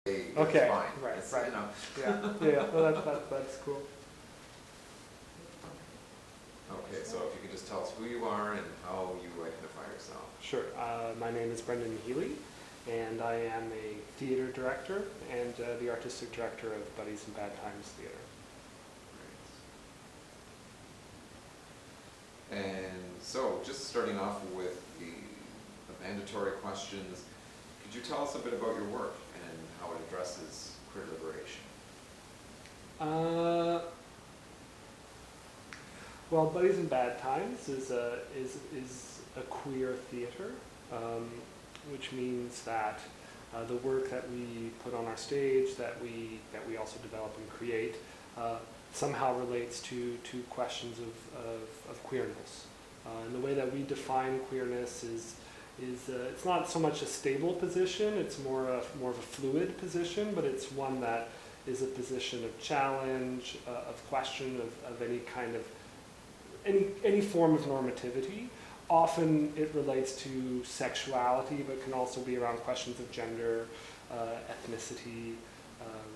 Okay, fine. right, It's, right. you know. Yeah. Well, that's cool. Okay, so if you could just tell us who you are and how you identify yourself. Sure. My name is Healy, and I am a theater director and the artistic director of Buddies in Bad Times Theater. Great. And so, just starting off with the mandatory questions, could you tell us a bit about your work and how it addresses queer liberation? Well, Buddies in Bad Times is a queer theater, which means that the work that we put on our stage, that we also develop and create, somehow relates to questions of queerness. And the way that we define queerness is it's not so much a stable position; it's more of a fluid position, but it's one that is a position of challenge, of question of any kind of any form of normativity. Often it relates to sexuality, but can also be around questions of gender, ethnicity,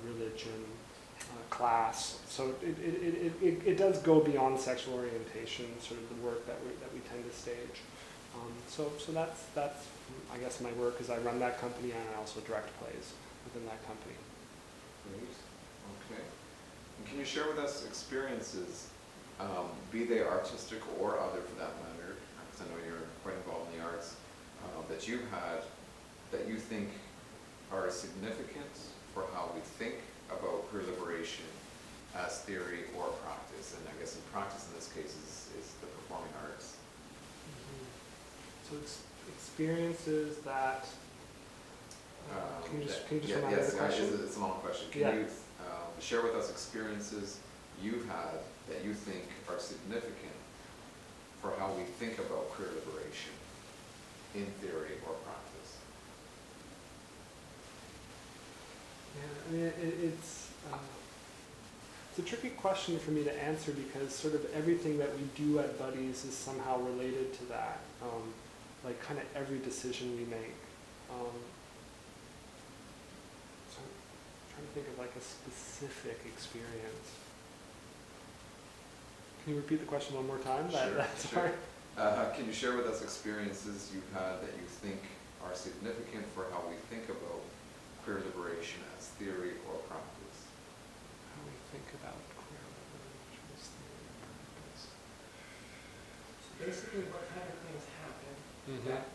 religion, class. So it does go beyond sexual orientation, sort of the work that we tend to stage. So that's I guess my work is I run that company and I also direct plays within that company. Great. Okay. And can you share with us experiences, be they artistic or other for that matter, because I know you're quite involved in the arts, that you've had that you think are significant for how we think about queer liberation as theory or practice? And I guess in practice in this case is the performing arts. So it's experiences that. Can you just remind me the question? It's a long question. Can you share with us experiences you've had that you think are significant for how we think about queer liberation in theory or practice? Yeah, I mean it's a tricky question for me to answer because sort of everything that we do at Buddies is somehow related to that. Like kind of every decision we make. So I'm trying to think of like a specific experience. Can you repeat the question one more time? Sure. Can you share with us experiences you've had that you think are significant for how we think about queer liberation as theory or practice? How we think about queer liberation as theory or practice. So basically, what kind of things happen that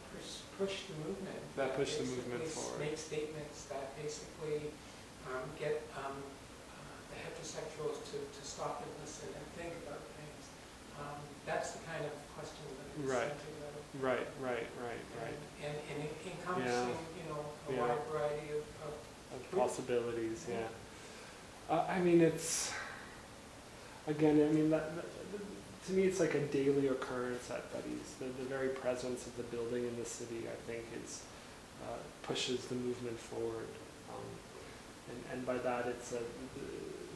push the movement? That push the movement forward. Make statements that basically get the heterosexuals to stop and listen and think about things. That's the kind of question that it's centered on. Right. And encompassing, a wide variety of possibilities. Yeah. I mean, it's again. I mean, to me, it's like a daily occurrence at Buddies. The very presence of the building in the city, I think, pushes the movement forward. And by that, it's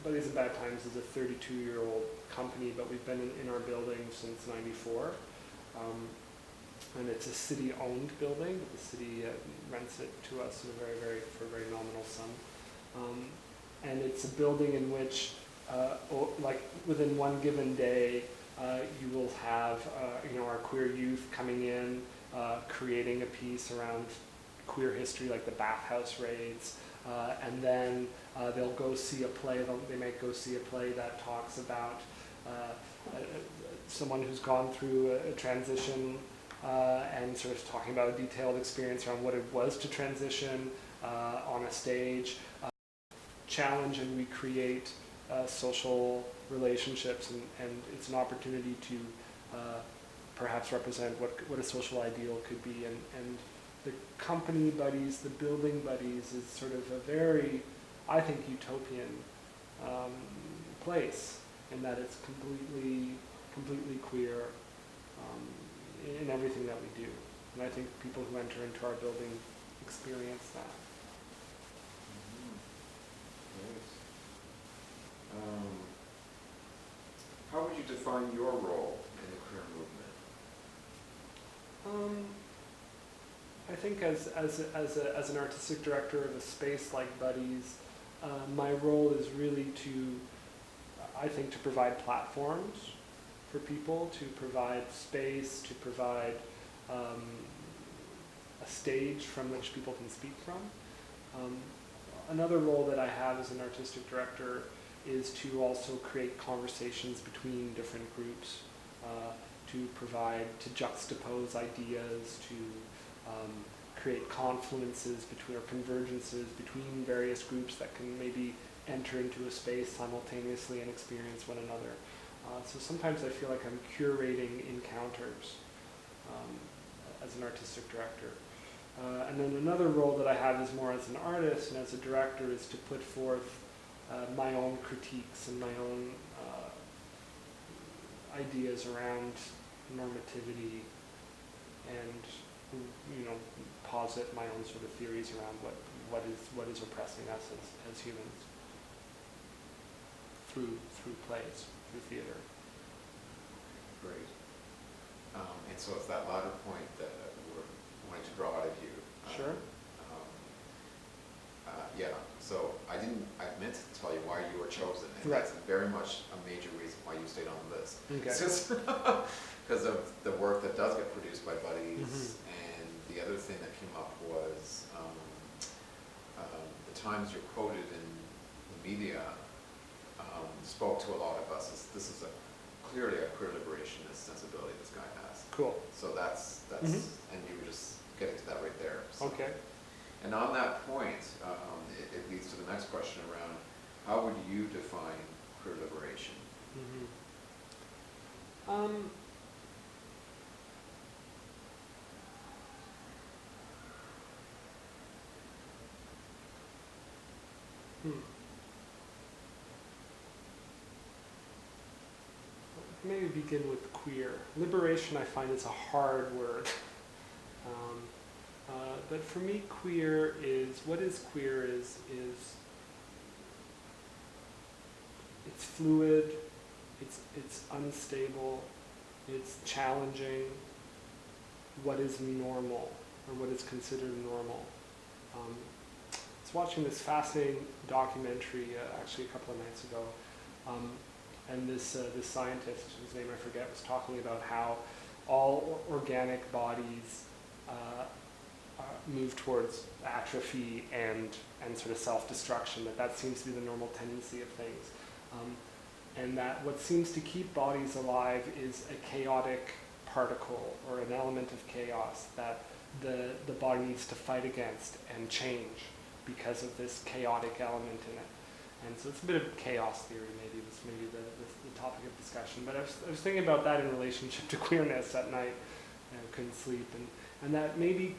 Buddies in Bad Times is a 32-year-old company, but we've been in our building since '94. And it's a city-owned building. The city rents it to us for a very nominal sum. And it's a building in which, like within one given day, you will have our queer youth coming in, creating a piece around queer history, like the bathhouse raids, and then they'll go see a play. They might go see a play that talks about someone who's gone through a transition and sort of talking about a detailed experience around what it was to transition on a stage, challenge and recreate social relationships, and it's an opportunity to perhaps represent what a social ideal could be. And the company Buddies, the building Buddies, is sort of a very, I think, utopian place in that it's completely queer in everything that we do. And I think people who enter into our building experience that. Great. How would you define your role in the queer movement? I think as an artistic director of a space like Buddies, my role is really to, I think, to provide platforms for people, to provide space, to provide a stage from which people can speak from. Another role that I have as an artistic director is to also create conversations between different groups, to juxtapose ideas, to create confluences between, or convergences between various groups that can maybe enter into a space simultaneously and experience one another. So sometimes I feel like I'm curating encounters as an artistic director. And then another role that I have is more as an artist and as a director is to put forth my own critiques and my own ideas around normativity and, you know, posit my own sort of theories around what is oppressing us as humans through plays, through theater. Great. And so it's that latter point that we're wanting to draw out of you. Sure. Yeah, so I meant to tell you why you were chosen, and Right. that's very much a major reason why you stayed on the list. Okay. It's just because of the work that does get produced by Buddies, Mhm. and the other thing that came up was the times you're quoted in the media spoke to a lot of us. This is clearly a queer liberationist sensibility this guy has. Cool. So that's Mhm. and you were just getting to that right there. So. Okay. And on that point, it leads to the next question around how would you define queer liberation? Mm-hmm. Maybe begin with queer. Liberation, I find, is a hard word. But for me, queer is, what is queer is it's fluid, it's unstable, it's challenging what is normal, or what is considered normal. I was watching this fascinating documentary actually a couple of nights ago, and this scientist, whose name I forget, was talking about how all organic bodies move towards atrophy and sort of self-destruction, that seems to be the normal tendency of things. And that what seems to keep bodies alive is a chaotic particle or an element of chaos that the body needs to fight against and change because of this chaotic element in it. And so it's a bit of chaos theory, maybe the topic of discussion. But I was thinking about that in relationship to queerness at night. I couldn't sleep, and that maybe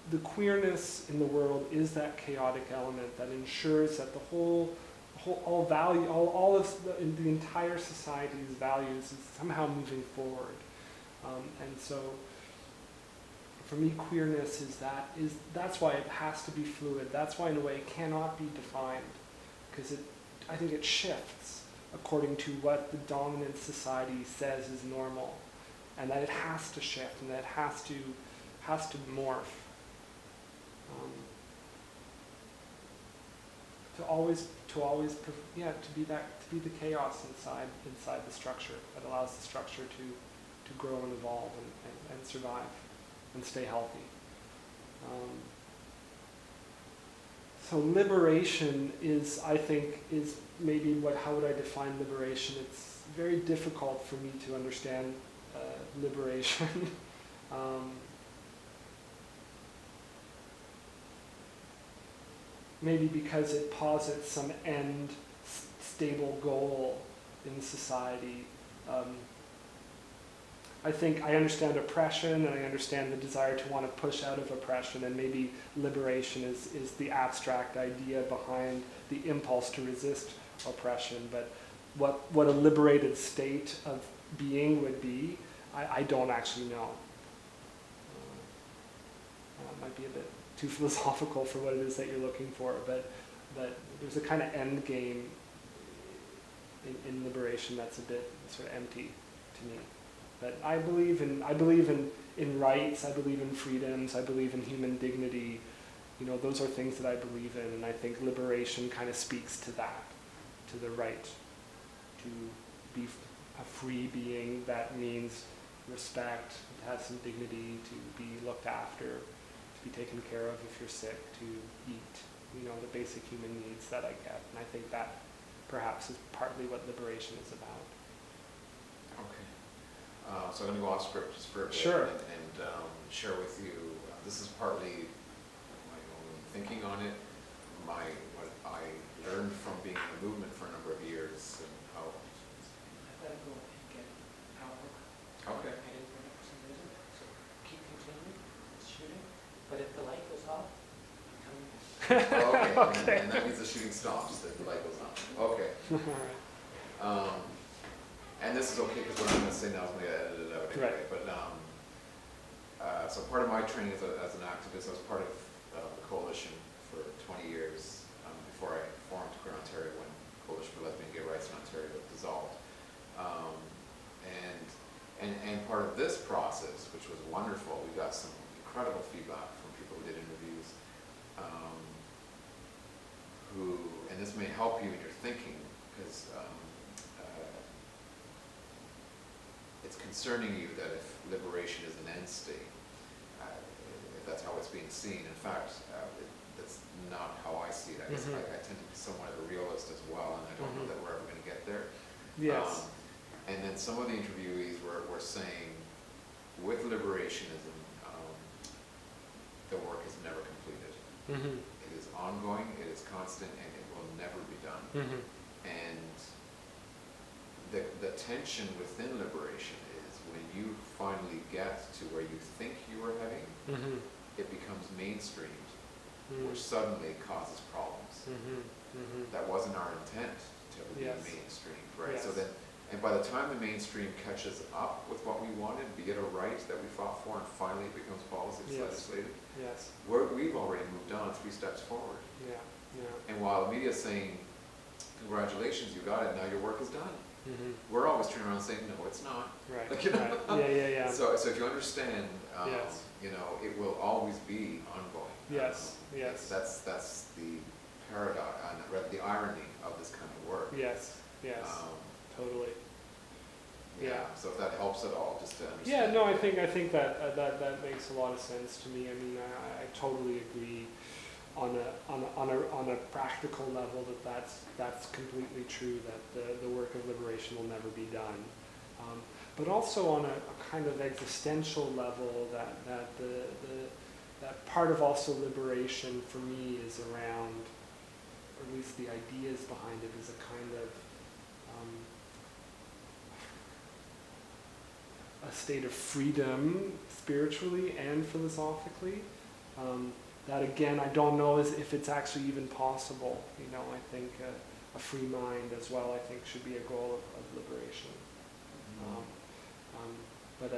the queerness in the world is that chaotic element that ensures that all of the entire society's values is somehow moving forward. And so for me, queerness that's why it has to be fluid. That's why in a way it cannot be defined, because I think it shifts according to what the dominant society says is normal, and that it has to shift and that it has to morph. To be the chaos inside the structure that allows the structure to grow and evolve and survive and stay healthy. So liberation I think maybe how would I define liberation? It's very difficult for me to understand liberation. Maybe because it posits some stable goal in society. I think I understand oppression, and I understand the desire to want to push out of oppression, and maybe liberation is the abstract idea behind the impulse to resist oppression. But what a liberated state of being would be, I don't actually know. It might be a bit too philosophical for what it is that you're looking for, but there's a kind of end game in liberation that's a bit sort of empty to me. But I believe in rights, I believe in freedoms, I believe in human dignity. You know, those are things that I believe in, and I think liberation kind of speaks to that, to the right to be a free being. That means respect, to have some dignity, to be looked after, to be taken care of if you're sick, to eat, you know, the basic human needs that I get. And I think that perhaps is partly what liberation is about. Okay. So I'm going to go off script just for a bit. Sure. And share with you, this is partly my own thinking on it, what I learned from being in the movement for a number of years, and how... I better go and get power. Okay. I didn't bring it for some reason, so keep continuing, shooting. But if the light goes off, I'm coming back. Okay. And that means the shooting stops, the light goes on. Okay. And this is okay, because what I'm going to say now is going to get edited out anyway. Right. But so part of my training as an activist, I was part of the coalition for 20 years before I formed Queer Ontario, when Coalition for Lesbian and Gay Rights in Ontario dissolved. And part of this process, which was wonderful, we got some incredible feedback from people who did interviews, and this may help you in your thinking, because it's concerning you that if liberation is an end state, if that's how it's being seen. In fact, that's not how I see it. I tend to be somewhat of a realist as well, and I don't know that we're ever going to get there. Yes. And then some of the interviewees were saying, with liberationism, the work is never completed. It is ongoing, it is constant, and it will never be done. And the tension within liberation is when you finally get to where you think you are heading, it becomes mainstreamed, which suddenly causes problems. That wasn't our intent to be mainstreamed, right? Yes. So then, and by the time the mainstream catches up with what we wanted, be it a right that we fought for, and finally it becomes policy, it's legislated, we've already moved on 3 steps forward. And while the media is saying, congratulations, you got it, now your work is done. We're always turning around saying, no, it's not. Right. Like, you know? Yeah. So if you understand, you know, it will always be ongoing. Yes. That's the paradox, rather the irony of this kind of work. Yes. Totally. So if that helps at all, just to understand. Yeah, no, I think that that makes a lot of sense to me. I mean, I totally agree on a practical level that's completely true, that the work of liberation will never be done. But also on a kind of existential level, that part of also liberation for me is around, or at least the ideas behind it, is a kind of a state of freedom spiritually and philosophically. That again, I don't know if it's actually even possible. You know, I think a free mind as well, I think, should be a goal of liberation. But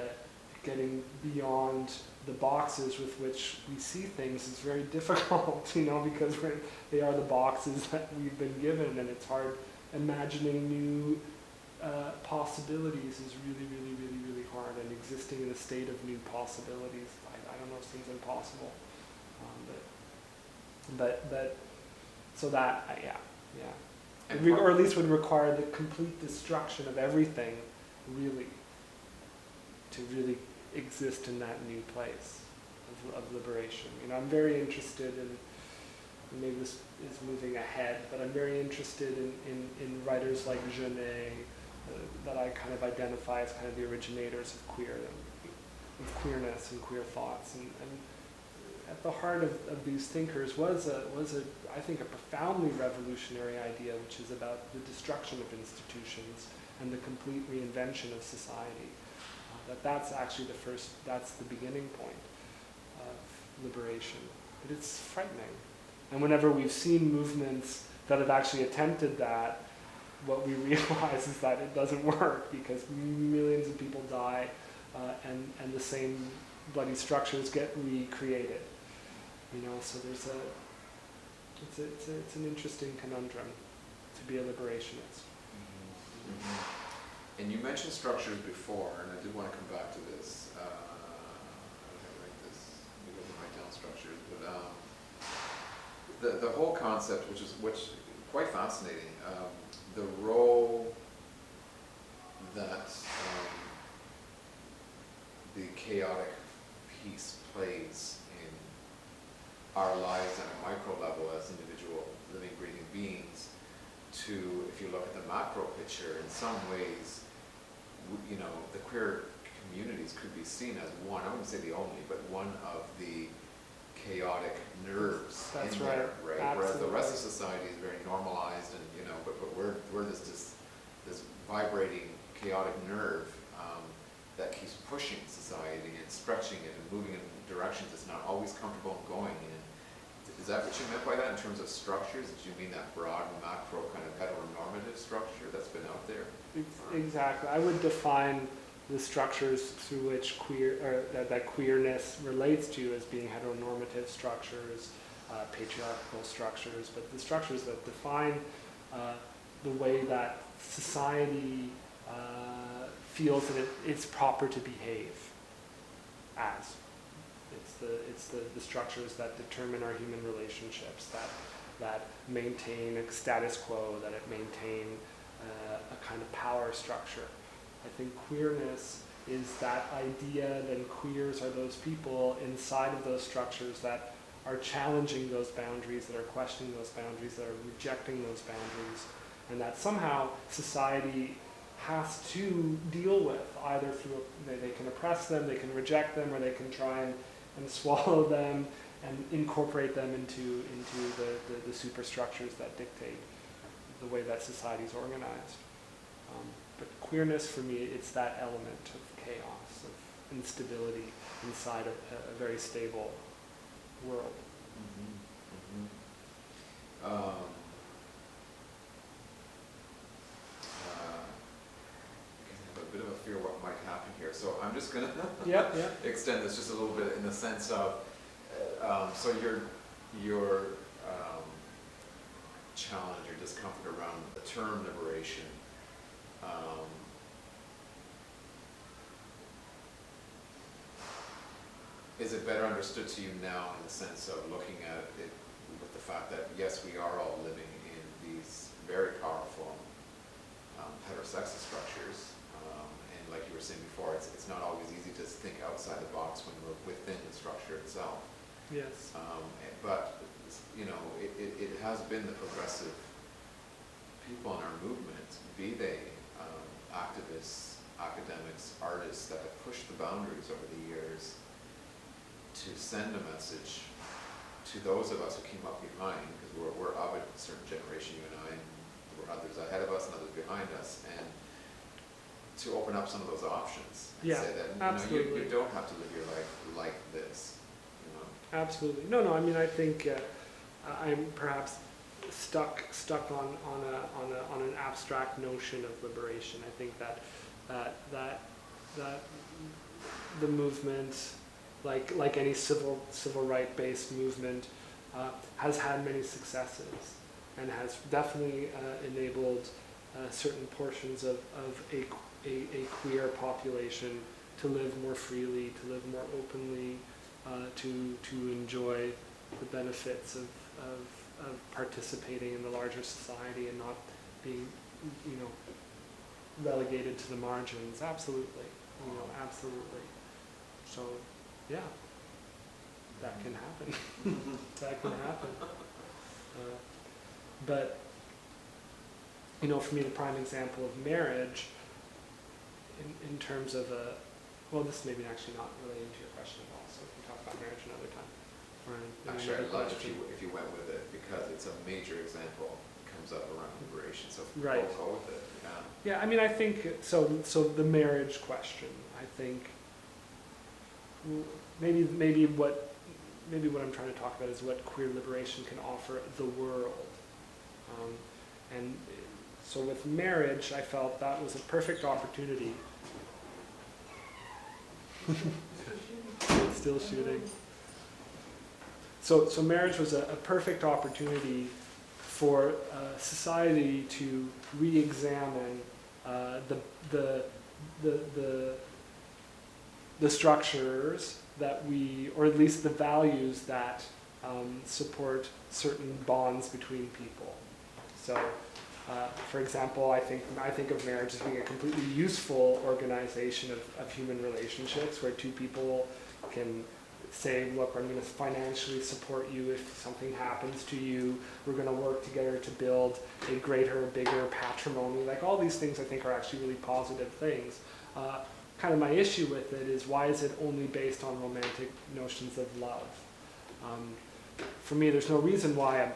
getting beyond the boxes with which we see things is very difficult, you know, because they are the boxes that we've been given, and it's hard. Imagining new possibilities is really hard, and existing in a state of new possibilities, I don't know if seems impossible. But so that, or at least would require the complete destruction of everything, really, to really exist in that new place of liberation. You know, I'm very interested in, maybe this is moving ahead, but I'm very interested in writers like Genet, that I kind of identify as kind of the originators of queerness and queer thoughts, and at the heart of these thinkers was I think a profoundly revolutionary idea, which is about the destruction of institutions and the complete reinvention of society. That's actually that's the beginning point of liberation. But it's frightening. And whenever we've seen movements that have actually attempted that, what we realize is that it doesn't work, because millions of people die, and the same bloody structures get recreated. You know, so it's an interesting conundrum to be a liberationist. And you mentioned structures before, and I did want to come back to this. I don't have to write this, maybe I can write down structures, but the whole concept, which is quite fascinating, the role that the chaotic piece plays in our lives at a micro level as individual living, breathing beings, to, if you look at the macro picture, in some ways, you know, the queer communities could be seen as one, I wouldn't say the only, but one of the chaotic nerves That's in right. there, right? Absolutely. Whereas the rest of society is very normalized, and you know, but we're this vibrating chaotic nerve that keeps pushing society and stretching it and moving in directions it's not always comfortable in going in. Is that what you meant by that in terms of structures? Did you mean that broad macro kind of heteronormative structure that's been out there? Exactly. I would define the structures through which that queerness relates to as being heteronormative structures, patriarchal structures, but the structures that define the way that society feels that it's proper to behave as. It's the structures that determine our human relationships, that maintain a status quo, that it maintain a kind of power structure. I think queerness is that idea that queers are those people inside of those structures that are challenging those boundaries, that are questioning those boundaries, that are rejecting those boundaries, and that somehow society has to deal with, either through, they can oppress them, they can reject them, or they can try and swallow them and incorporate them into the superstructures that dictate the way that society is organized. But queerness, for me, it's that element of chaos, of instability inside of a very stable world. Mm-hmm. Mm-hmm. I have a bit of a fear what might happen here, so I'm just going to extend this just a little bit in the sense of, so your challenge, your discomfort around the term liberation, is it better understood to you now in the sense of looking at it with the fact that yes, we are all living in these very powerful heterosexist structures, and like you were saying before, it's not always easy to think outside the box when we're within the structure itself. Yes. But you know, it has been the progressive people in our movement, be they activists, academics, artists, that have pushed the boundaries over the years to send a message to those of us who came up behind, because we're of a certain generation, you and I, and there were others ahead of us and others behind us, and to open up some of those options and say that you don't have to live your life like this. You know? Absolutely. No, I mean, I think I'm perhaps stuck on an abstract notion of liberation. I think that the movement, like any civil right based movement, has had many successes and has definitely enabled certain portions of a queer population to live more freely, to live more openly, to enjoy the benefits of participating in the larger society and not being, relegated to the margins. Absolutely, absolutely. So, yeah, that can happen. That can happen. But, for me, the prime example of marriage, in terms of this may be actually not relating to your question at all, so we can talk about marriage another time. Actually, I'd love if you went with it, because it's a major example that comes up around liberation, so right. Go with it. Yeah, I mean, I think, so the marriage question, I think, maybe what I'm trying to talk about is what queer liberation can offer the world. And so with marriage, I felt that was a perfect opportunity. It's still shooting. So marriage was a perfect opportunity for society to re-examine the structures that or at least the values that support certain bonds between people. So, for example, I think of marriage as being a completely useful organization of human relationships, where two people can say, look, I'm going to financially support you if something happens to you. We're going to work together to build a greater, bigger patrimony. Like, all these things I think are actually really positive things. Kind of my issue with it is, why is it only based on romantic notions of love? For me, there's no reason why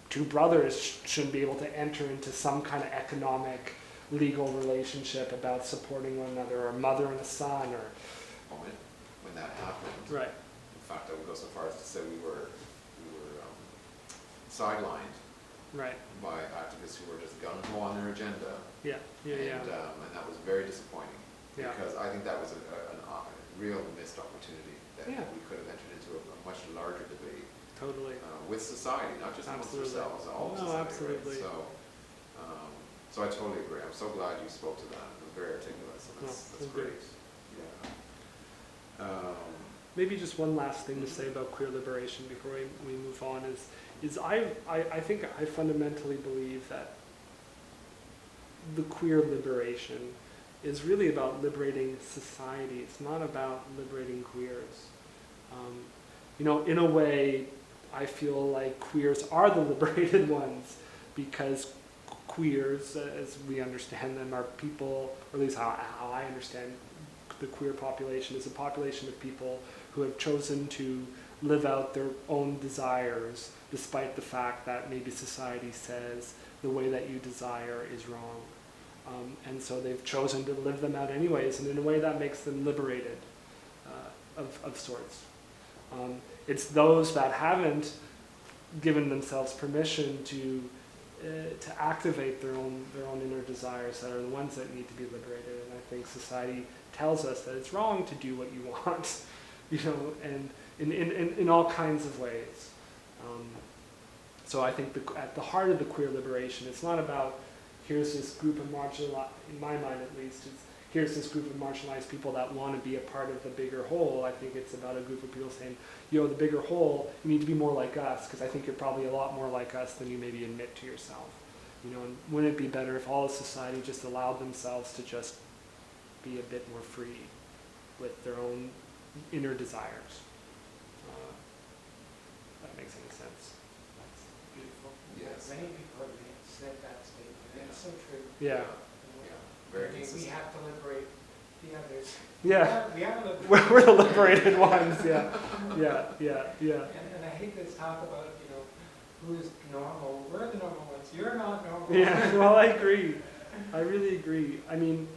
two brothers shouldn't be able to enter into some kind of economic, legal relationship about supporting one another, or a mother and a son, or... When that happened, right. In fact, I would go so far as to say we were sidelined, right, by activists who were just gung-ho on their agenda. Yeah. And that was very disappointing, because I think that was a real missed opportunity that we could have entered into a much larger debate. Totally. With society, not just amongst ourselves, all of society. Absolutely. Right? So I totally agree. I'm so glad you spoke to that. It was very articulate, so that's great. Yeah. Maybe just one last thing to say about queer liberation before we move on is I think I fundamentally believe that the queer liberation is really about liberating society. It's not about liberating queers. In a way, I feel like queers are the liberated ones, because queers, as we understand them, are people, or at least how I understand the queer population, is a population of people who have chosen to live out their own desires, despite the fact that maybe society says the way that you desire is wrong. And so they've chosen to live them out anyways, and in a way that makes them liberated of sorts. It's those that haven't given themselves permission to activate their own inner desires that are the ones that need to be liberated. And I think society tells us that it's wrong to do what you want, and in all kinds of ways. So I think at the heart of the queer liberation, it's not about, here's this group of marginalized, in my mind at least, here's this group of marginalized people that want to be a part of the bigger whole. I think it's about a group of people saying, the bigger whole, you need to be more like us, because I think you're probably a lot more like us than you maybe admit to yourself. And wouldn't it be better if all of society just allowed themselves to just be a bit more free with their own inner desires? If that makes any sense. That's beautiful. Yes. Many people have said that statement, and it's so true. Yeah. Very We consistent. have to liberate the others. Yeah. We are liberated. We're the liberated ones. Yeah. And I hate this talk about, who's normal. We're the normal ones. You're not normal. Yeah. Well, I agree. I really agree. I mean,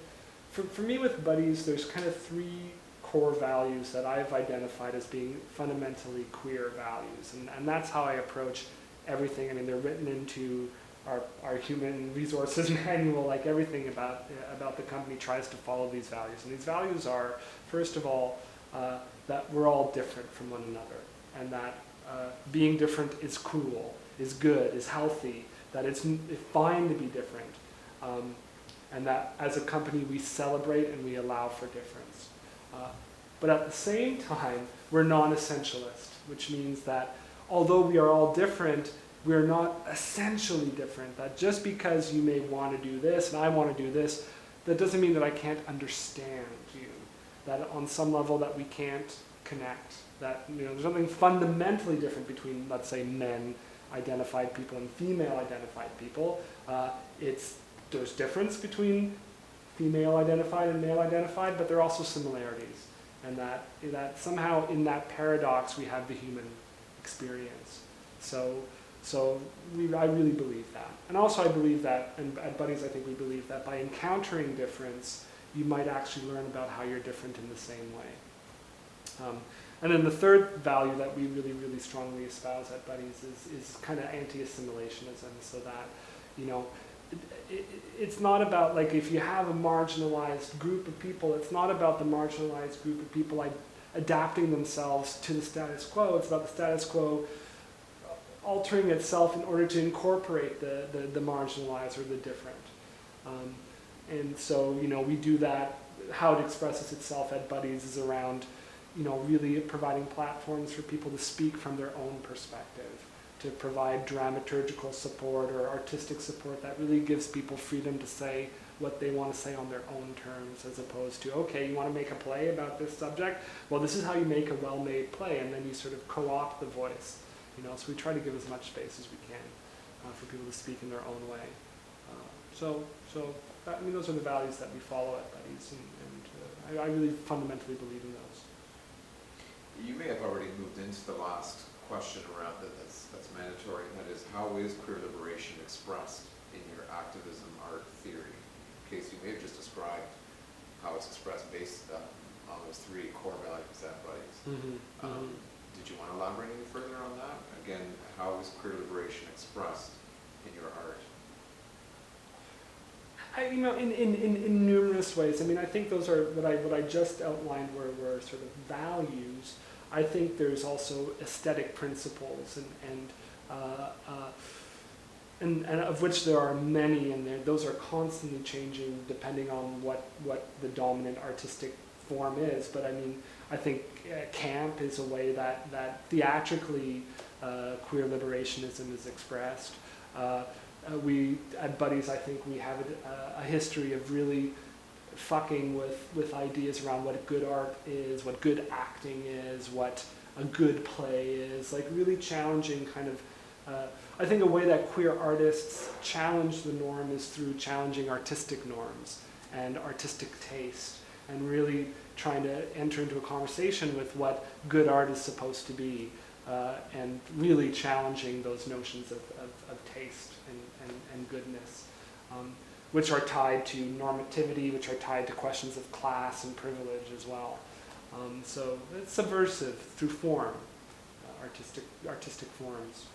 for me with buddies, there's kind of three core values that I've identified as being fundamentally queer values, and that's how I approach everything. I mean, they're written into our human resources manual. Like, everything about the company tries to follow these values. And these values are, first of all, that we're all different from one another, and that being different is cool, is good, is healthy, that it's fine to be different, and that as a company we celebrate and we allow for difference. But at the same time, we're non-essentialist, which means that although we are all different, we're not essentially different. That just because you may want to do this and I want to do this, that doesn't mean that I can't understand you. That on some level that we can't connect. That there's something fundamentally different between, let's say, men-identified people and female-identified people. There's difference between female-identified and male-identified, but there are also similarities. And that somehow in that paradox we have the human experience. So I really believe that. And also I believe that, and at Buddies I think we believe that by encountering difference, you might actually learn about how you're different in the same way. And then the third value that we really, really strongly espouse at Buddies is kind of anti-assimilationism, so that, it's not about, like, if you have a marginalized group of people, it's not about the marginalized group of people like adapting themselves to the status quo. It's about the status quo altering itself in order to incorporate the marginalized or the different. And so, you know, we do that. How it expresses itself at Buddies is around, you know, really providing platforms for people to speak from their own perspective, to provide dramaturgical support or artistic support that really gives people freedom to say what they want to say on their own terms, as opposed to, okay, you want to make a play about this subject? Well, this is how you make a well-made play, and then you sort of co-opt the voice. You know, so we try to give as much space as we can for people to speak in their own way. I mean, those are the values that we follow at Buddies, and I really fundamentally believe in those. You may have already moved into the last question around that's mandatory, and that is, how is queer liberation expressed in your activism art theory? Casey, you may have just described how it's expressed based on those three core values at Buddies. Did you want to elaborate any further on that? Again, how is queer liberation expressed in your art? You know, in numerous ways. I mean, I think those are what I just outlined were sort of values. I think there's also aesthetic principles, and of which there are many, and those are constantly changing depending on what the dominant artistic form is. But I mean, I think camp is a way that theatrically queer liberationism is expressed. We at Buddies, I think we have a history of really fucking with ideas around what good art is, what good acting is, what a good play is, like really challenging kind of, I think a way that queer artists challenge the norm is through challenging artistic norms and artistic taste, and really trying to enter into a conversation with what good art is supposed to be, and really challenging those notions of taste and goodness, which are tied to normativity, which are tied to questions of class and privilege as well. So it's subversive through form, artistic forms.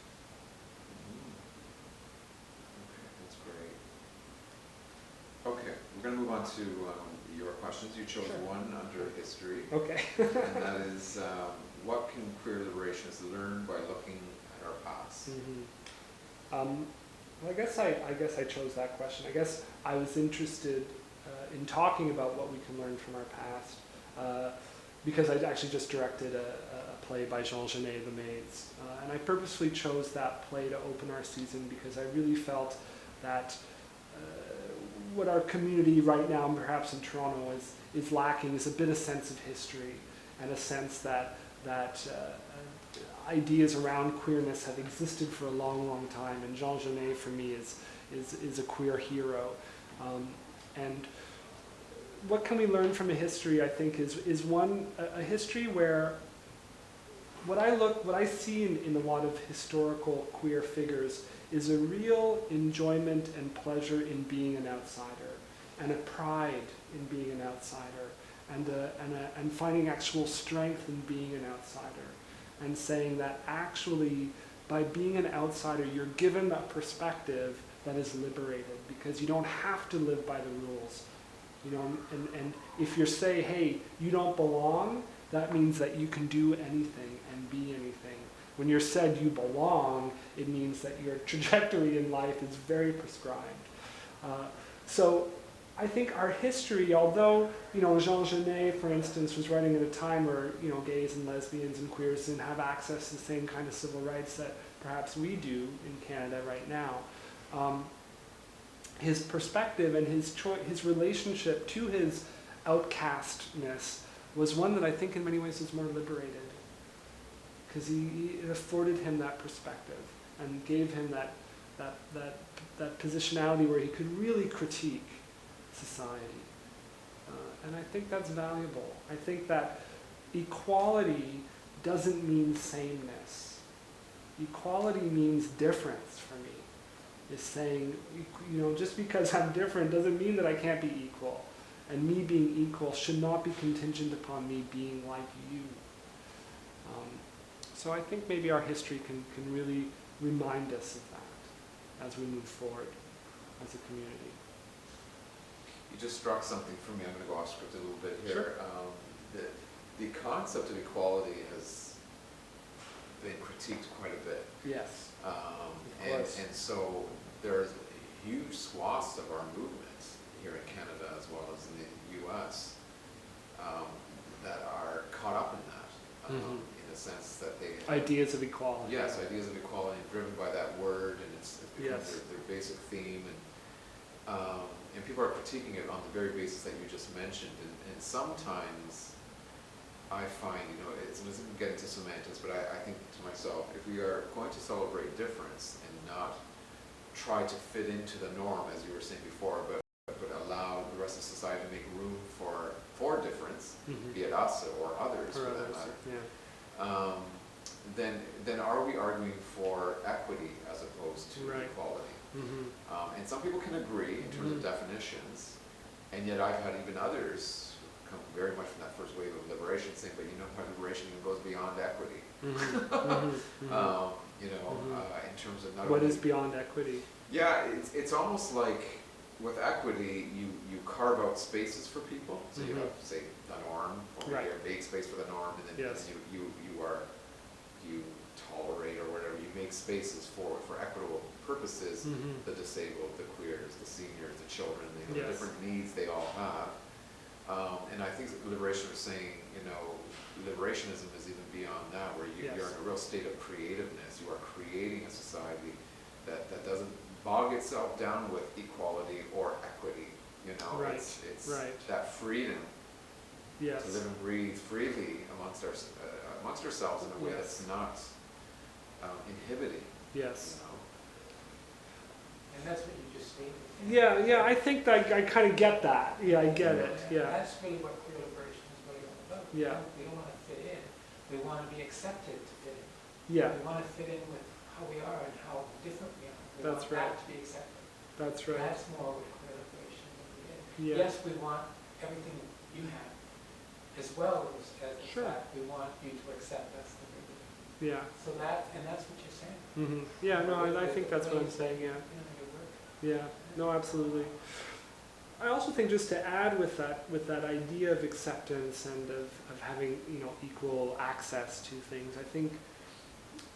Okay, that's great. Okay, we're going to move on to your questions. You chose one under history. Okay. And that is, what can queer liberationists learn by looking at our past? Well, I guess I chose that question. I guess I was interested in talking about what we can learn from our past, because I actually just directed a play by Jean Genet, The Maids, and I purposely chose that play to open our season because I really felt that what our community right now, perhaps in Toronto, is lacking is a bit of sense of history and a sense that ideas around queerness have existed for a long, long time, and Jean Genet for me is a queer hero. And what can we learn from a history? I think is one a history where what I see in a lot of historical queer figures is a real enjoyment and pleasure in being an outsider, and a pride in being an outsider, and finding actual strength in being an outsider. And saying that actually, by being an outsider, you're given a perspective that is liberated, because you don't have to live by the rules. You know, and if you say, hey, you don't belong, that means that you can do anything and be anything. When you're said you belong, it means that your trajectory in life is very prescribed. So I think our history, although, you know, Jean Genet, for instance, was writing at a time where, you know, gays and lesbians and queers didn't have access to the same kind of civil rights that perhaps we do in Canada right now. His perspective and his relationship to his outcastness was one that I think in many ways was more liberated, because it afforded him that perspective and gave him that positionality where he could really critique society. And I think that's valuable. I think that equality doesn't mean sameness. Equality means difference for me. Is saying, you know, just because I'm different doesn't mean that I can't be equal. And me being equal should not be contingent upon me being like you. So I think maybe our history can really remind us of that as we move forward as a community. You just struck something for me. I'm going to go off script a little bit here. Sure. The concept of equality has been critiqued quite a bit. Yes. And so there's huge swaths of our movement here in Canada as well as in the US, that are caught up in that, in the sense that they have, Ideas of equality. yes, ideas of equality driven by that word, and it becomes Yes. their basic theme, and people are critiquing it on the very basis that you just mentioned, and sometimes I find, it doesn't get into semantics, but I think to myself, if we are going to celebrate difference and not try to fit into the norm, as you were saying before, but allow the rest of society to make room for difference, be it us or others Or for that others, matter, then are we arguing for equity as opposed to Right. equality? Mm-hmm. And some people can agree in terms of definitions, and yet I've had even others come very much from that first wave of liberation saying, but liberation even goes beyond equity. In terms of not What only, is beyond equity? yeah, it's almost like with equity, you carve out spaces for people. So you have, say, the norm, or Right. you have big space for the norm, and then Yes. you tolerate or whatever. You make spaces for equitable purposes. The disabled, the queers, the seniors, the children, the Yes. different needs they all have. And I think that liberation is saying, liberationism is even beyond that, where Yes. you're in a real state of creativeness. You are creating a society that doesn't bog itself down with equality or equity. Right. It's Right. that freedom Yes. to live and breathe freely amongst ourselves in a way Yes. that's not inhibiting. Yes. And that's what you just stated. Yeah, I think that I kind of get that. Yeah, I get it. And Yeah. that's really what queer liberation is really all about. Yeah. We don't want to fit in. We want to be accepted to fit in. Yeah, We want to fit in with how we are and how different we are. We That's want right. that to be accepted. that's right. That's more what queer liberation is. Yeah. Yes, we want everything you have, as well as the Sure. fact we want you to accept us the way we are. Yeah. So that's what you're saying. Yeah, no, I think that's what I'm saying, yeah. Your work. Yeah, no, absolutely. I also think just to add with that idea of acceptance and of having, equal access to things, I think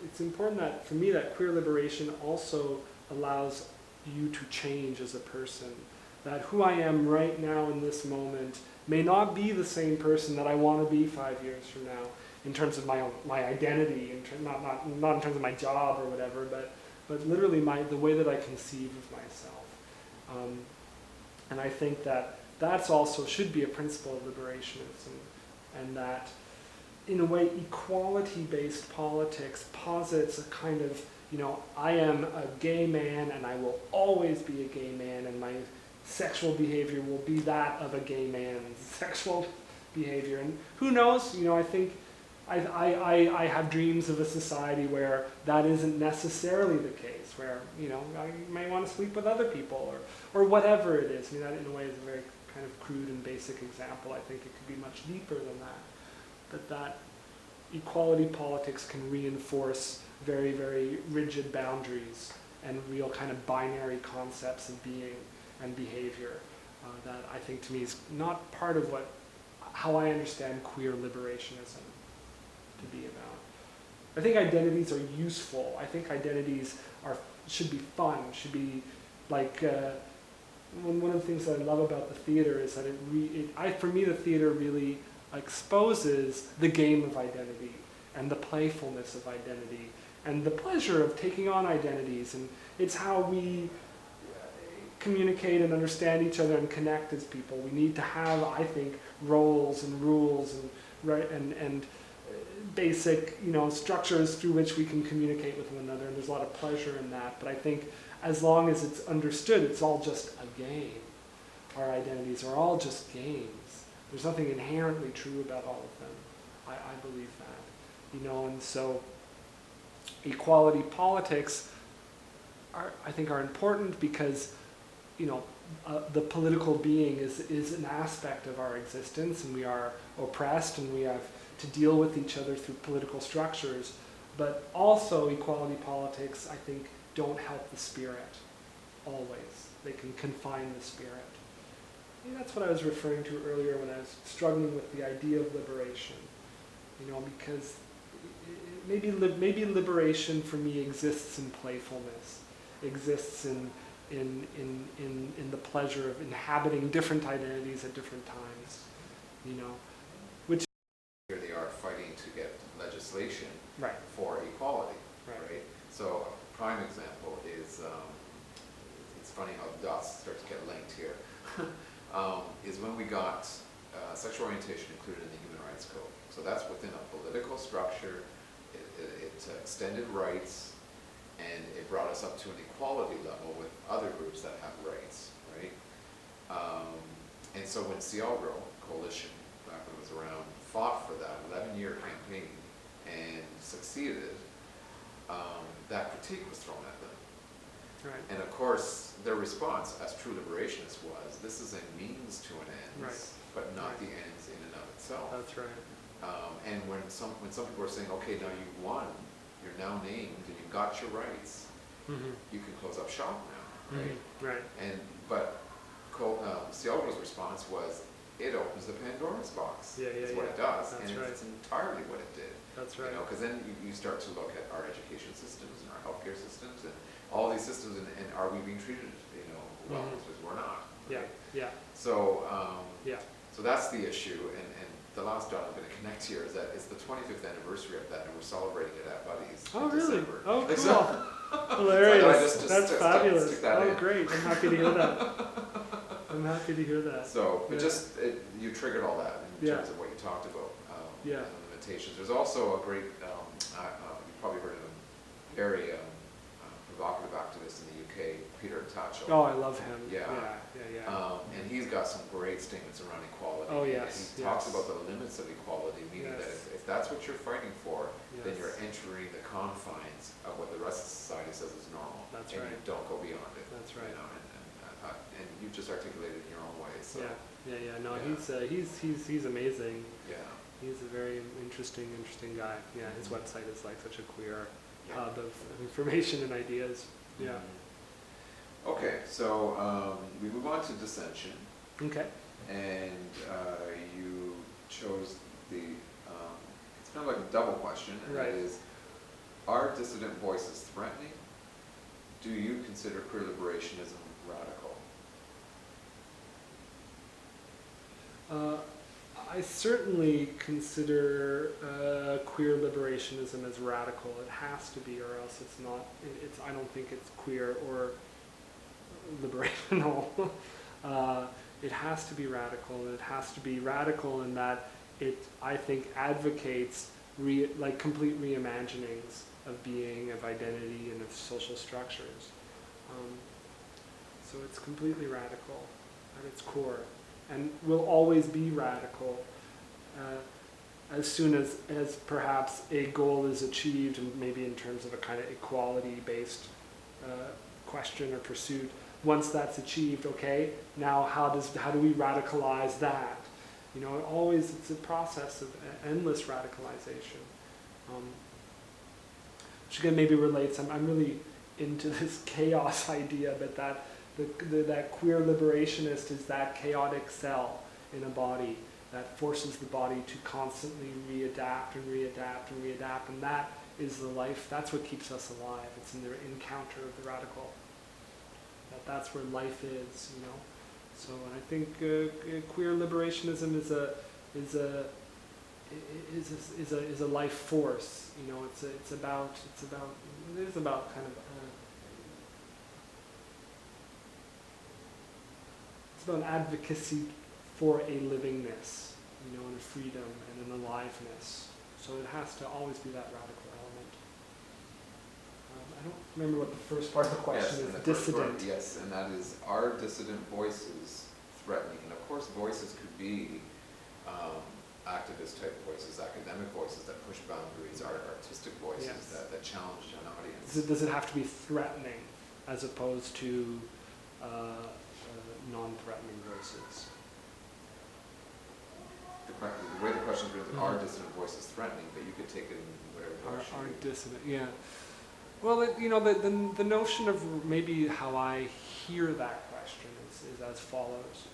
it's important that, for me, that queer liberation also allows you to change as a person. That who I am right now in this moment may not be the same person that I want to be 5 years from now, in terms of my identity, not in terms of my job or whatever, but literally the way that I conceive of myself. And I think that that's also should be a principle of liberationism, and that in a way equality-based politics posits a kind of, I am a gay man and I will always be a gay man, and my sexual behavior will be that of a gay man's sexual behavior. And who knows, I think I have dreams of a society where that isn't necessarily the case, where, I may want to sleep with other people or whatever it is. That in a way is a very kind of crude and basic example. I think it could be much deeper than that. But that equality politics can reinforce very, very rigid boundaries and real kind of binary concepts of being and behavior that I think to me is not part of how I understand queer liberationism to be about. I think identities are useful. I think identities should be fun, should be like, one of the things that I love about the theater is that for me the theater really exposes the game of identity and the playfulness of identity and the pleasure of taking on identities, and it's how we communicate and understand each other and connect as people. We need to have, I think, roles and rules and basic, structures through which we can communicate with one another, and there's a lot of pleasure in that. But I think as long as it's understood, it's all just a game. Our identities are all just games. There's nothing inherently true about all of them. I believe that, and so equality politics I think are important because, the political being is an aspect of our existence, and we are oppressed, and we have to deal with each other through political structures. But also equality politics, I think, don't help the spirit always. They can confine the spirit. Maybe that's what I was referring to earlier when I was struggling with the idea of liberation. Because maybe liberation for me exists in playfulness, exists in in the pleasure of inhabiting different identities at different times, you know, which Here they are fighting to get legislation right, for equality, right, right? So a prime example is, it's funny how the dots start to get linked here, is when we got sexual orientation included in the Human Rights Code. So that's within a political structure, it extended rights, and it brought us up to an equality level with other groups that have rights, right? And so when Cialgro Coalition, back when it was around, fought for that 11-year campaign and succeeded, that critique was thrown at them. right, And of course, their response as true liberationists was, this is a means to an end, Right. but not Right. the ends in and of itself. that's right, And when some people are saying, okay, now you've won, you're now named, and you've got your rights, you can close up shop now, right? right, But Cialgro's response was, it opens the Pandora's box. Yeah, yeah, Is what yeah. it does, That's and right. it's entirely what it did. that's You right, know, because then you start to look at our education systems and our healthcare systems and all these systems, and are we being treated, you know, well, Mhm. because we're not. yeah, Right? yeah, So, yeah, so that's the issue, and the last dot I'm going to connect here is that it's the 25th anniversary of that, and we're celebrating it at Buddy's oh in really, December. oh Like, cool, so- hilarious, just that's stick fabulous, that oh in. great, I'm happy to hear that, I'm happy to hear that, So, but Yeah. you triggered all that in Yeah. terms of what you talked about, Yeah. and the limitations. There's also a great, you've probably heard of him, very provocative activist in the UK, Peter Tatchell. oh, I love him, Yeah. yeah, And he's got some great statements around equality. Oh, And yes, he talks yes. about the limits of equality, meaning that Yes. if that's what you're fighting for, then Yes. you're entering the confines of what the rest of society says is normal. That's and right. you don't go beyond it. That's you right. know, and you just articulated it in your own way. So, yeah, no, Yeah. he's amazing, yeah. he's a very interesting guy, yeah, his website is like such a queer Yeah. hub of information and ideas, yeah, Mhm. Okay, so we move on to dissension, okay, and you chose it's kind of like a double question, and Right. that is, are dissident voices threatening? Do you consider queer liberationism radical? I certainly consider queer liberationism as radical. It has to be, or else it's not. I don't think it's queer or liberational. It has to be radical, and it has to be radical in that it, I think, advocates like complete reimaginings of being, of identity, and of social structures. So it's completely radical at its core, and will always be radical as soon as perhaps a goal is achieved, and maybe in terms of a kind of equality-based question or pursuit. Once that's achieved, okay, now how do we radicalize that? You know, it's a process of endless radicalization. Which again maybe relates. I'm really into this chaos idea, but that queer liberationist is that chaotic cell in a body that forces the body to constantly readapt, and that is the life. That's what keeps us alive. It's in the encounter of the radical. That's where life is, you know. So I think queer liberationism is a life force. You know, it's about kind of it's about advocacy for a livingness, you know, and a freedom and an aliveness. So it has to always be that radical element. I don't remember what the first part of the question Yes, is. and the first Dissident. word, yes, and that is, are dissident voices threatening? And of course, voices could be activist type voices, academic voices that push boundaries, artistic voices Yes. that challenge an audience. Does it have to be threatening as opposed to non-threatening voices? The way the question is written, are dissident voices threatening? But you could take it in whatever direction. Are dissonant, yeah. Well, you know, the notion of maybe how I hear that question is as follows.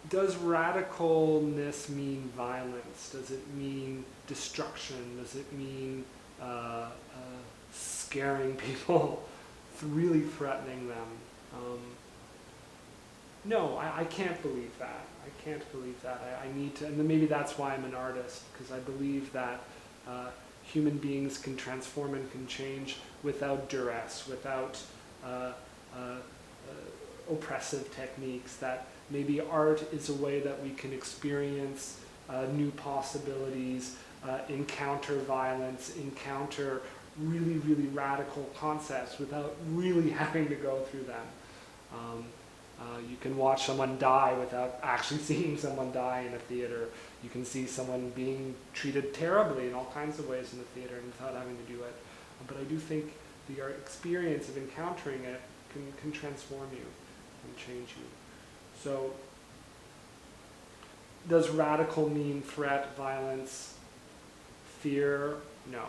Does radicalness mean violence? Does it mean destruction? Does it mean scaring people, really threatening them. No, I can't believe that. I can't believe that. I need to, and then maybe that's why I'm an artist, because I believe that human beings can transform and can change without duress, without oppressive techniques, that maybe art is a way that we can experience new possibilities, encounter violence, encounter really, really radical concepts without really having to go through them. You can watch someone die without actually seeing someone die in a theater. You can see someone being treated terribly in all kinds of ways in the theater and without having to do it. But I do think the art experience of encountering it can transform you and change you. So, does radical mean threat, violence, fear? No.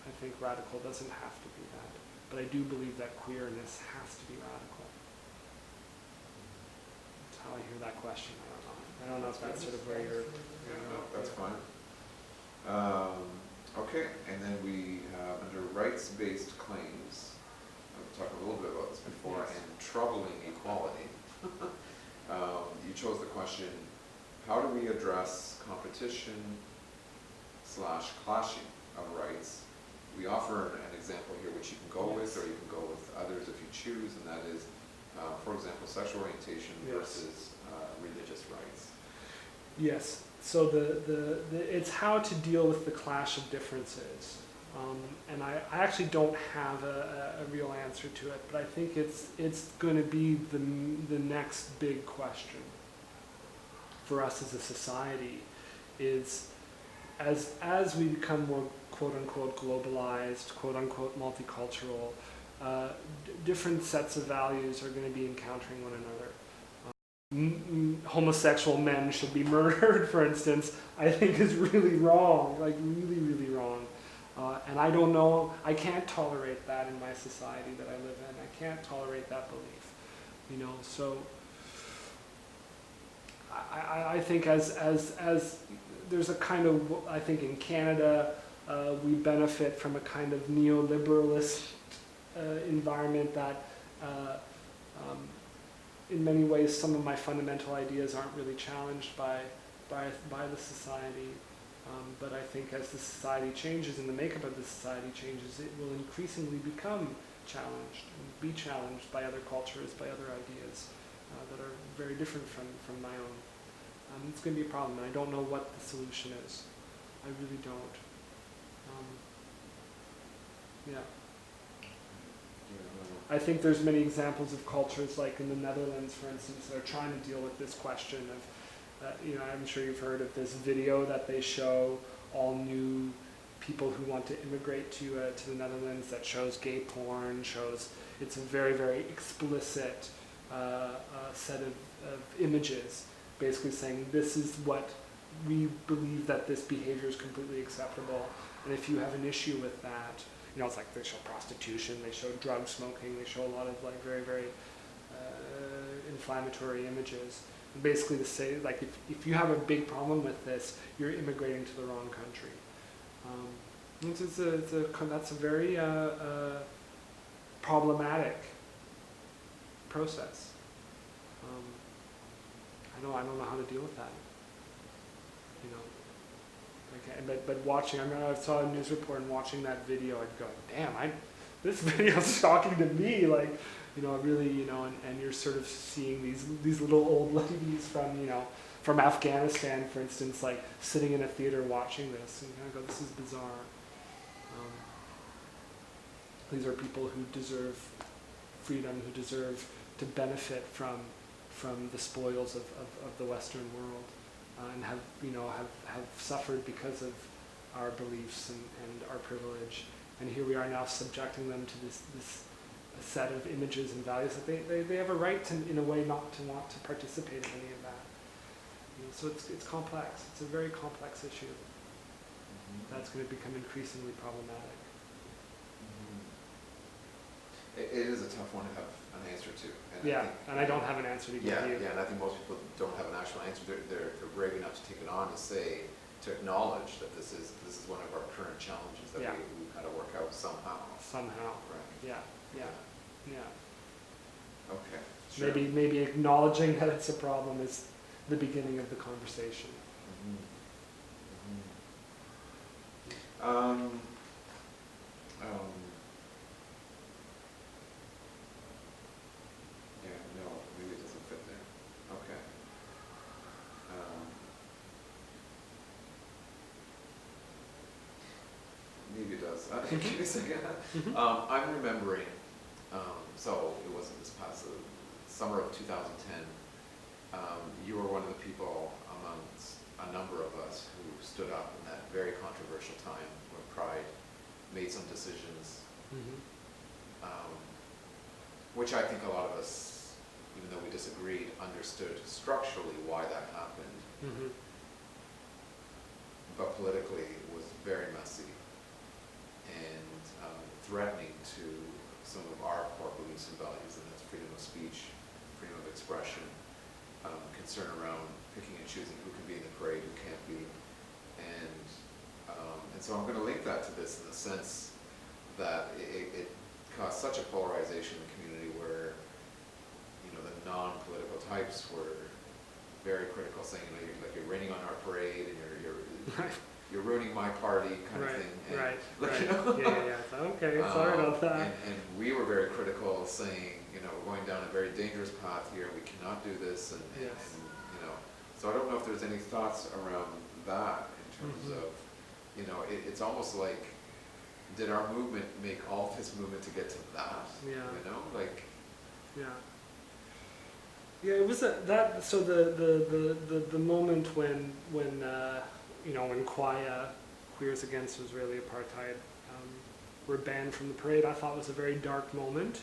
I think radical doesn't have to be that. But I do believe that queerness has to be radical. That's how I hear that question. I don't know if that's sort of where you're... No, that's fine. Okay, and then we have under rights-based claims, I've talked a little bit about this before, Yes. and troubling equality. You chose the question, how do we address competition / clashing of rights? We offer an example here which you can go with, or you can go with others if you choose, and that is, for example, sexual orientation Yes. versus religious rights. Yes. So it's how to deal with the clash of differences. And I actually don't have a real answer to it, but I think it's going to be the next big question for us as a society is as we become more quote-unquote globalized, quote-unquote multicultural, different sets of values are going to be encountering one another. Homosexual men should be murdered, for instance, I think is really wrong, like really, really wrong. And I don't know, I can't tolerate that in my society that I live in. I can't tolerate that belief, you know. So I think as there's a kind of, I think in Canada, we benefit from a kind of neoliberalist environment that in many ways some of my fundamental ideas aren't really challenged by the society. But I think as the society changes and the makeup of the society changes, it will increasingly become challenged and be challenged by other cultures, by other ideas that are very different from my own. It's going to be a problem, and I don't know what the solution is. I really don't. Yeah. I think there's many examples of cultures, like in the Netherlands, for instance, that are trying to deal with this question of, you know, I'm sure you've heard of this video that they show all new people who want to immigrate to the Netherlands, that shows gay porn, shows, it's a very, very explicit set of images, basically saying this is what we believe, that this behavior is completely acceptable, and if you have an issue with that, you know, it's like they show prostitution, they show drug smoking, they show a lot of like very, very inflammatory images. And basically to say, like, if you have a big problem with this, you're immigrating to the wrong country. That's a very problematic process. I don't know how to deal with that. You know. Okay, but watching, I saw a news report and watching that video, I'd go, damn, this video is shocking to me, like, you know, really, you know, and you're sort of seeing these little old ladies from, you know, from Afghanistan, for instance, like sitting in a theater watching this, and you kind of go, this is bizarre. These are people who deserve freedom, who deserve to benefit from the spoils of the Western world. And have, you know, have suffered because of our beliefs and our privilege, and here we are now subjecting them to this set of images and values that they have a right to, in a way, not to want to participate in any of that. You know, so it's complex. It's a very complex issue. That's going to become increasingly problematic. It is a tough one to have an answer to. And I don't have an answer to give you. Yeah, and I think most people don't have an actual answer. They're brave enough to take it on and say, to acknowledge that this is one of our current challenges that Yeah. we've got to work out somehow. Somehow. Right. Yeah. Okay. Sure. Maybe acknowledging that it's a problem is the beginning of the conversation. Yeah, no, maybe it doesn't fit there. Okay. Maybe it does. Give me a second. I'm remembering, so it wasn't this past, summer of 2010, you were one of the people amongst a number of us who stood up in that very controversial time when Pride made some decisions, which I think a lot of us, even though we disagreed, understood structurally why that happened. But politically it was very messy and threatening to some of our core beliefs and values, and that's freedom of speech, freedom of expression, concern around picking and choosing who can be in the parade, who can't be, and so I'm going to link that to this in the sense that it caused such a polarization in the community where, you know, the non-political types were very critical, saying, you know, you're raining on our parade and you're ruining my party, kind of thing. And, you know, Yeah. Okay, sorry about that. And we were very critical, saying, you know, we're going down a very dangerous path here. We cannot do this, and you know. So I don't know if there's any thoughts around that in terms of, you know, it's almost like, did our movement make all this movement to get to that? Yeah. You know, like. Yeah, it was that. So the moment when you know, when Quaya, Queers Against Israeli Apartheid, were banned from the parade, I thought was a very dark moment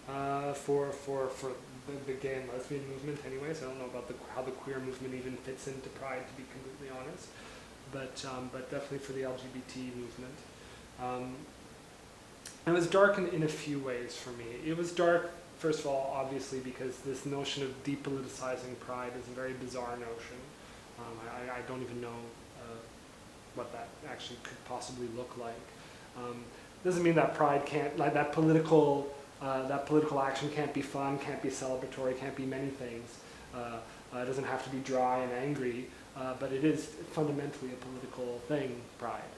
for the gay and lesbian movement. Anyways, I don't know about how the queer movement even fits into Pride, to be completely honest, but definitely for the LGBT movement. It was dark in a few ways for me. It was dark, first of all, obviously, because this notion of depoliticizing Pride is a very bizarre notion. I don't even know what that actually could possibly look like. Doesn't mean that Pride can't, like that political action can't be fun, can't be celebratory, can't be many things. It doesn't have to be dry and angry, but it is fundamentally a political thing, Pride.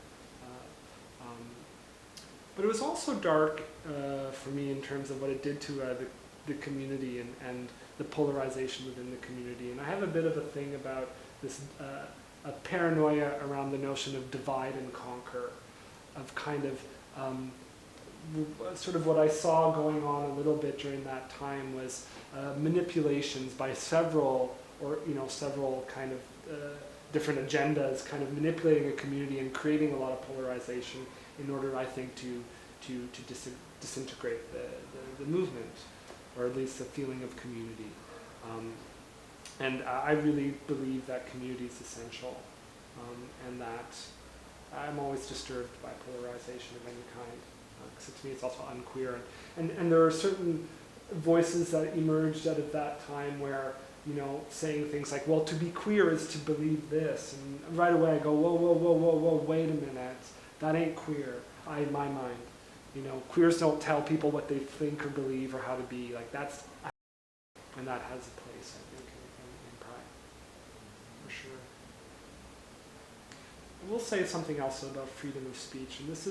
But it was also dark for me in terms of what it did to the community and the polarization within the community. And I have a bit of a thing about this a paranoia around the notion of divide and conquer, of kind of sort of what I saw going on a little bit during that time was manipulations by several kind of different agendas, kind of manipulating a community and creating a lot of polarization in order, I think, to disintegrate the movement, or at least the feeling of community. And I really believe that community is essential, and that I'm always disturbed by polarization of any kind, because to me it's also unqueer. And there are certain voices that emerged out of that time where, you know, saying things like, well, to be queer is to believe this. And right away I go, whoa, wait a minute. That ain't queer, in my mind. You know, queers don't tell people what they think or believe or how to be. Like, that's, and that has a place, I think, in Pride, for sure. I will say something else about freedom of speech, and this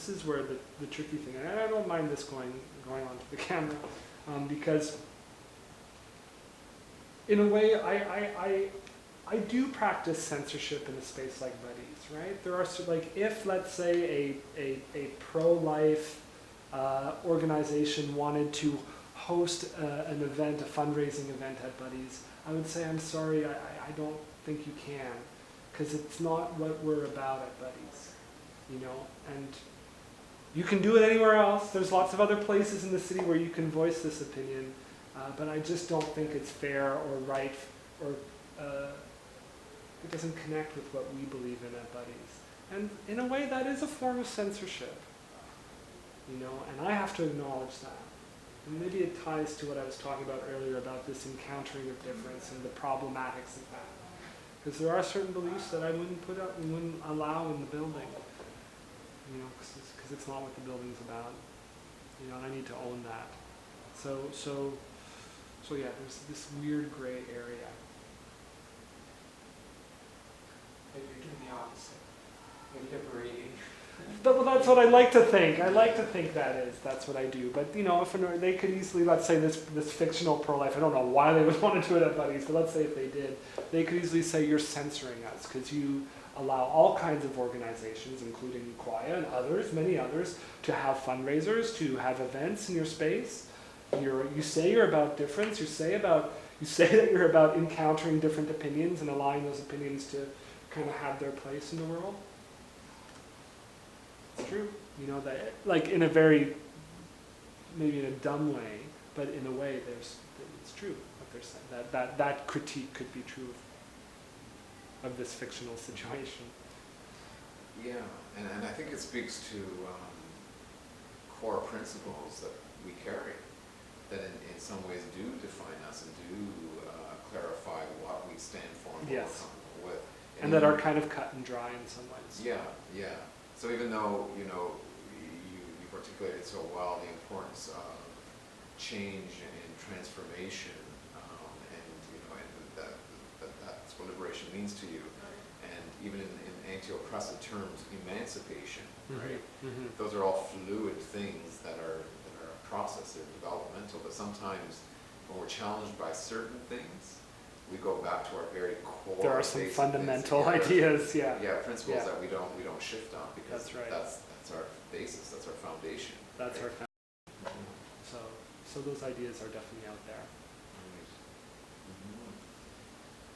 is where the tricky thing, and I don't mind this going onto the camera, because in a way I do practice censorship in a space like Buddies, right? There are, like, if, let's say, a pro-life organization wanted to host an event, a fundraising event at Buddies, I would say, I'm sorry, I don't think you can, because it's not what we're about at Buddies, you know? And you can do it anywhere else. There's lots of other places in the city where you can voice this opinion, but I just don't think it's fair or right, or it doesn't connect with what we believe in at Buddies. And in a way, that is a form of censorship, you know, and I have to acknowledge that. And maybe it ties to what I was talking about earlier about this encountering of difference and the problematics of that. Because there are certain beliefs that I wouldn't put up, and wouldn't allow in the building. You know, because it's not what the building's about. You know, and I need to own that. So yeah, there's this weird gray area. Maybe you're doing the opposite. You're liberating. Well, that's what I like to think. I like to think that's what I do. But you know, if they could easily, let's say this fictional pro-life, I don't know why they would want to do it at Buddies, but let's say if they did, they could easily say you're censoring us because you allow all kinds of organizations, including Quaya and others, many others, to have fundraisers, to have events in your space. You say you're about difference. You say that you're about encountering different opinions and allowing those opinions to kind of have their place in the world. It's true. You know, that, like in a very, maybe in a dumb way, but in a way it's true what they're saying. That critique could be true of this fictional situation. Yeah, and I think it speaks to core principles that we carry, that in some ways do define us and do clarify what we stand for and what Yes. we're comfortable with. And that are kind of cut and dry in some ways. Yeah. So even though, you know, you've articulated so well the importance of change and transformation, and you know, and that's what liberation means to you, and even in anti-oppressive terms, emancipation, right? Mm-hmm. Those are all fluid things that are a process, they're developmental, but sometimes when we're challenged by certain things, we go back to our very core. There are some basic fundamental things, ideas, yeah. Principles Yeah. that we don't shift on, because That's right. that's our basis, that's our foundation. That's right? our foundation. So those ideas are definitely out there.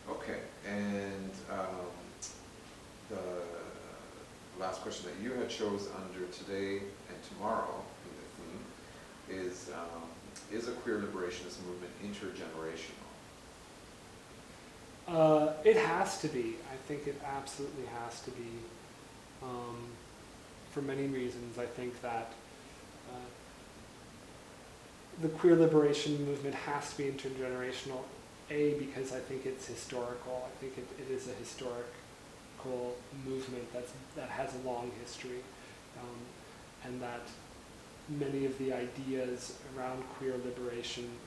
Right. Okay, and the last question that you had chose under today and tomorrow, the theme, is a queer liberationist movement intergenerational? It has to be. I think it absolutely has to be. For many reasons, I think that the queer liberation movement has to be intergenerational. A, because I think it's historical. I think it is a historical movement that has a long history, and that many of the ideas around queer liberation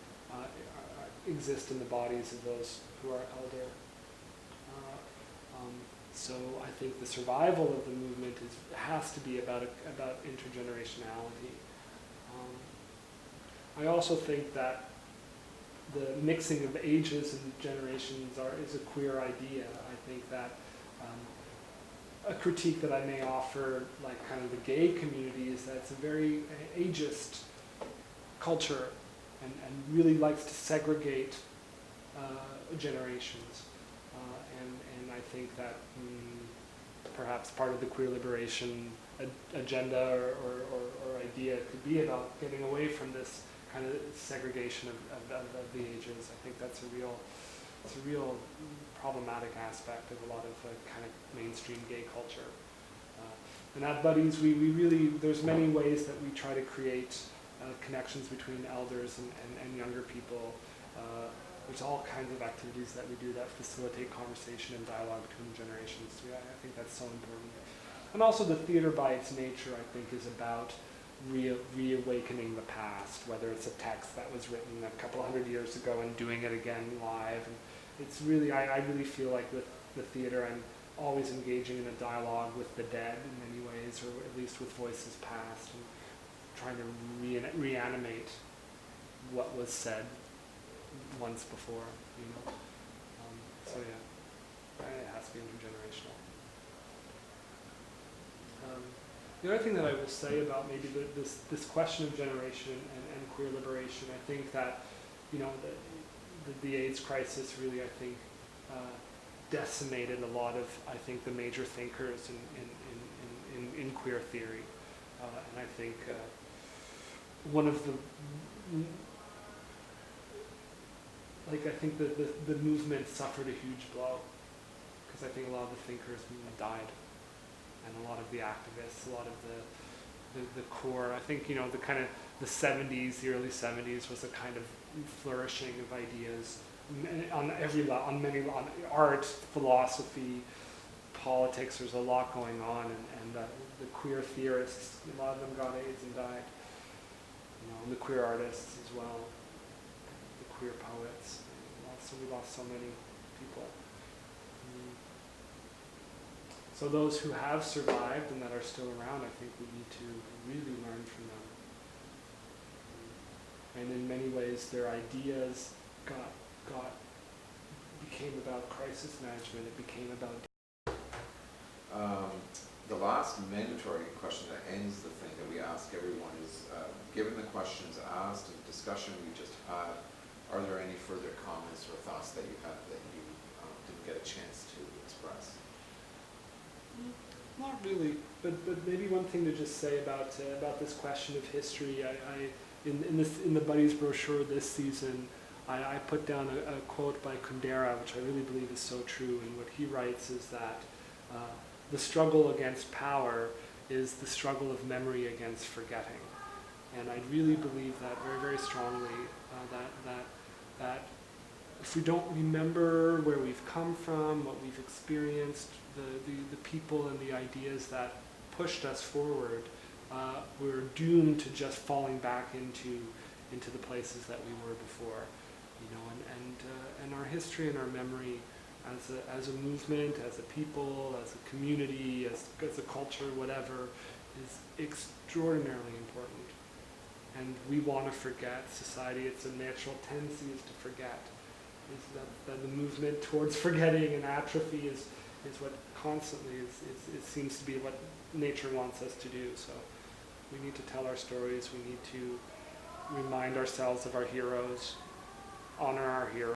exist in the bodies of those who are elder. So I think the survival of the movement has to be about intergenerationality. I also think that the mixing of ages and generations is a queer idea. I think that a critique that I may offer, like kind of the gay community, is that it's a very ageist culture and really likes to segregate generations. And I think that perhaps part of the queer liberation agenda or idea could be about getting away from this kind of segregation of the ages. I think it's a real problematic aspect of a lot of kind of mainstream gay culture. And at Buddies, we really, there's many ways that we try to create connections between elders and younger people. There's all kinds of activities that we do that facilitate conversation and dialogue between generations. I think that's so important. And also the theater by its nature, I think, is about reawakening the past, whether it's a text that was written a couple hundred years ago and doing it again live. And it's really, I really feel like with the theater, I'm always engaging in a dialogue with the dead in many ways, or at least with voices past, and trying to reanimate what was said once before, you know. So yeah, it has to be intergenerational. The other thing that I will say about maybe this question of generation and queer liberation, I think that, you know, the AIDS crisis really, I think, decimated a lot of, I think, the major thinkers in queer theory. And I think one of the, like, I think the movement suffered a huge blow, because I think a lot of the thinkers died, and a lot of the activists, a lot of the core. I think, you know, the kind of the 70s, the early 70s was a kind of flourishing of ideas on every level, on art, philosophy, politics. There's a lot going on, and the queer theorists, a lot of them got AIDS and died. And the queer artists as well, the queer poets. We lost so many people. So those who have survived and that are still around, I think we need to really learn from them. And in many ways, their ideas became about crisis management. It became about. The last mandatory question that ends the thing that we ask everyone is, given the questions asked and the discussion we just had, are there any further comments or thoughts that you have that you didn't get a chance to express? Not really, but maybe one thing to just say about this question of history. In the Buddies brochure this season, I put down a quote by Kundera, which I really believe is so true. And what he writes is that the struggle against power is the struggle of memory against forgetting. And I really believe that very, very strongly, that if we don't remember where we've come from, what we've experienced, the people and the ideas that pushed us forward, we're doomed to just falling back into the places that we were before. And our history and our memory as a movement, as a people, as a community, as a culture, whatever, is extraordinarily important. And we want to forget. Society, it's a natural tendency is to forget. Is that the movement towards forgetting and atrophy is what constantly it seems to be what nature wants us to do. So we need to tell our stories. We need to remind ourselves of our heroes, honor our heroes.